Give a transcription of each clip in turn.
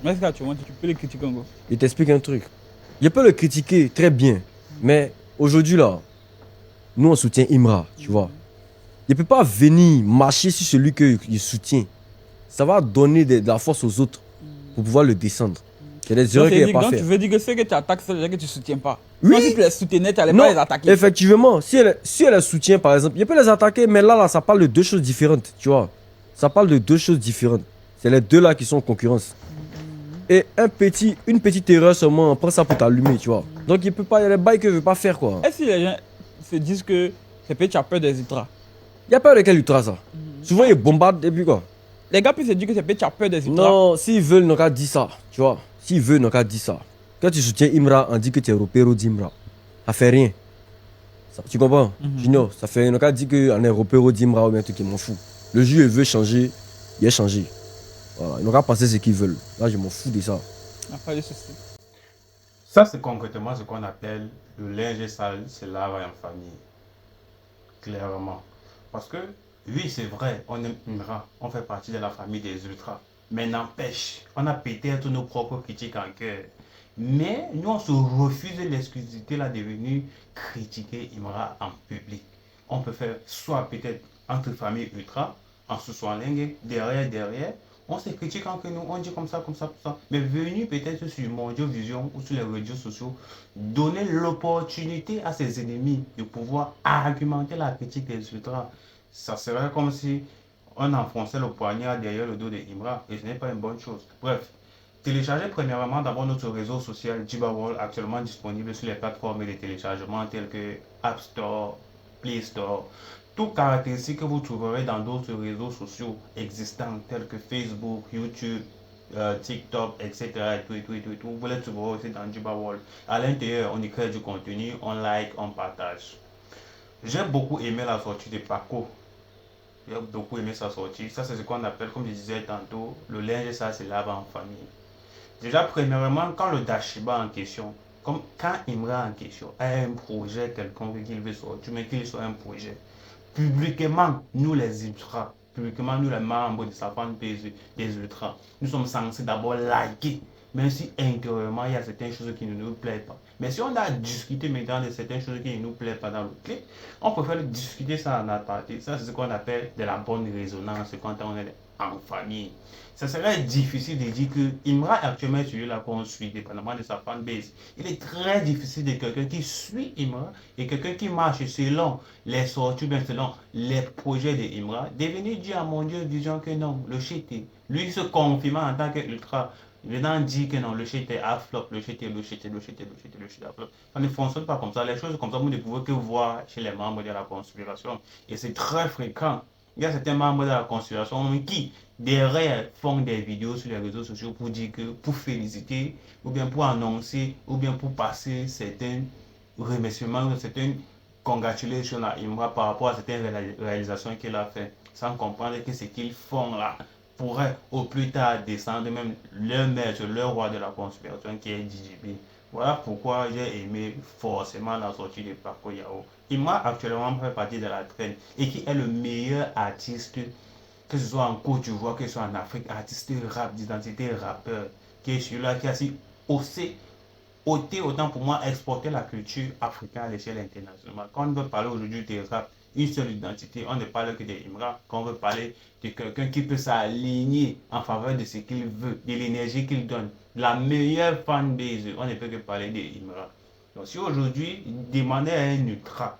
Mais est-ce qu'actuellement, tu peux les critiquer encore? Je t'explique un truc. Je peux le critiquer très bien, mais aujourd'hui, là, nous, on soutient Imra, tu vois. Je ne peux pas venir marcher sur celui que je soutiens. Ça va donner de la force aux autres pour pouvoir le descendre. Il y a des erreurs qu'il n'est pas à Donc tu faire. veux dire que ceux que tu attaques, c'est les gens que tu ne soutiens pas. Oui, Sinon, si tu les soutenais, tu n'allais pas non, les attaquer. effectivement, si elle soutient, par exemple, je peux les attaquer, mais là, ça parle de deux choses différentes, tu vois. Ça parle de deux choses différentes. C'est les deux là qui sont en concurrence. Et une petite erreur seulement, on prend ça pour t'allumer, tu vois. Donc, il y a des bails que je ne veux pas faire, quoi. Est-ce que les gens se disent que c'est peut-être tu as peur des ultras? Il n'y a pas lequel ultra, ça. Souvent, ils bombardent et puis quoi. Les gars peuvent se dire que c'est peut-être tu as peur des ultras. Non, s'ils veulent, ils n'ont qu'à dire ça, tu vois. S'ils veulent, ils n'ont qu'à dire ça. Quand tu soutiens Imra, on dit que tu es européro d'Imra. Ça fait rien. Tu comprends? Junior, ça fait, ils n'ont qu'à dire qu'on est européro d'Imra ou bien un truc qui m'en fout. Le juge, il veut changer, il est changé. Voilà, ils n'ont qu'à penser ce qu'ils veulent. Là, je m'en fous de ça. Il n'y a pas de souci. Ça, c'est concrètement ce qu'on appelle le linge sale se lave en famille. Clairement. Parce que, oui, c'est vrai, on aime Imra, on fait partie de la famille des ultras. Mais n'empêche, on a peut-être nos propres critiques en cœur. Mais nous, on se refuse l'exclusivité là de venir critiquer Imra en public. On peut faire soit peut-être entre familles ultra, en se soignant derrière, on se critique entre nous, on dit comme ça, comme ça, comme ça. Mais venir peut-être sur Mondio Vision ou sur les réseaux sociaux, donner l'opportunité à ses ennemis de pouvoir argumenter la critique des ultras, ça serait comme si on enfonçait le poignard derrière le dos de Imra et ce n'est pas une bonne chose. Bref, téléchargez premièrement d'abord notre réseau social Jibawall, actuellement disponible sur les plateformes de téléchargement telles que App Store, Play Store. Toutes caractéristiques que vous trouverez dans d'autres réseaux sociaux existants tels que Facebook, YouTube, TikTok, etc. Et tout. Vous les trouverez aussi dans Jibawall. À l'intérieur, on y crée du contenu, on like, on partage. J'ai beaucoup aimé la sortie de Paco. J'ai beaucoup aimé sa sortie. Ça, c'est ce qu'on appelle, comme je disais tantôt, le linge, ça, c'est lave en famille. Déjà, premièrement, quand le Dashiba en question, comme quand Imra en question a un projet quelconque qu'il veut sortir, mais qu'il soit un projet, publiquement, nous les ultras, publiquement, nous les membres de sa fanbase des ultras, nous sommes censés d'abord liker, même si intérieurement, il y a certaines choses qui ne nous plaisent pas. Mais si on a discuté maintenant de certaines choses qui ne nous plaisent pas dans le clip, on préfère discuter ça en aparté. Ça, c'est ce qu'on appelle de la bonne résonance quand on est en famille. Ça serait difficile de dire que Imra actuellement celui-là qu'on suit, dépendamment de sa fanbase. Il est très difficile de quelqu'un qui suit Imra et quelqu'un qui marche selon les sorties, bien selon les projets de Imra, de venir dire à mon Dieu, disant que non, le shit est, lui se confirmant en tant qu'ultra, venant dire que non, le shit est à flop, le shit est à flop. Ça ne fonctionne pas comme ça. Les choses comme ça, vous ne pouvez que voir chez les membres de la conspiration. Et c'est très fréquent. Il y a certains membres de la conspiration qui, derrière, font des vidéos sur les réseaux sociaux pour dire que, pour féliciter, ou bien pour annoncer, ou bien pour passer certains remerciements, certaines congratulations à Imra par rapport à certaines réalisations qu'il a fait, sans comprendre que ce qu'ils font là pourrait au plus tard descendre même leur maître, leur roi de la conspiration qui est DJB. Voilà pourquoi j'ai aimé forcément la sortie de Paco Yao. Imra actuellement fait partie de la traîne et qui est le meilleur artiste, que ce soit en Côte d'Ivoire, que ce soit en Afrique, artiste rap, d'identité rappeur, qui est celui-là qui a si osé ôter autant pour moi exporter la culture africaine à l'échelle internationale. Quand on veut parler aujourd'hui de rap, une seule identité, on ne parle que d'Imra. Quand on veut parler de quelqu'un qui peut s'aligner en faveur de ce qu'il veut, de l'énergie qu'il donne, la meilleure fanbase, on ne peut que parler d'Imra. Donc si aujourd'hui, demander à un ultra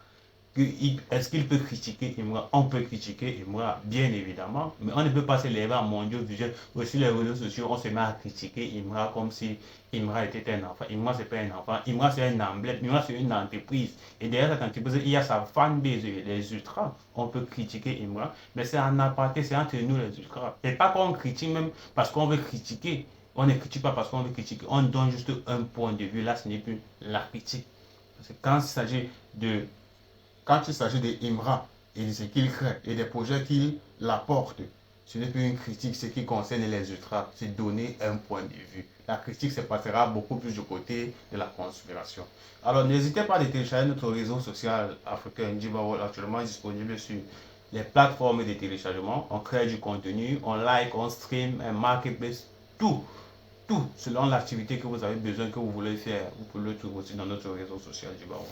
est-ce qu'il peut critiquer Imra? On peut critiquer Imra, bien évidemment, mais on ne peut pas se lever à mon Dieu ou sur les réseaux sociaux, on se met à critiquer Imra comme si Imra était un enfant. Imra, c'est pas un enfant. Imra, c'est un emblème. Imra, c'est une entreprise. Et derrière cette entreprise, il y a sa fanbase, les ultras. On peut critiquer Imra, mais c'est en aparté, c'est entre nous les ultras. Et pas qu'on critique même parce qu'on veut critiquer. On ne critique pas parce qu'on veut critiquer. On donne juste un point de vue. Là, ce n'est plus la critique. Parce que quand il s'agit d'Imra et de ce qu'il crée et des projets qu'il apporte, ce n'est plus une critique, ce qui concerne les ultras, c'est donner un point de vue. La critique se passera beaucoup plus du côté de la conspiration. Alors n'hésitez pas à télécharger notre réseau social africain Jibawol, actuellement disponible sur les plateformes de téléchargement. On crée du contenu, on like, on stream, un marketplace, tout selon l'activité que vous avez besoin, que vous voulez faire, vous pouvez le trouver aussi dans notre réseau social du Baron.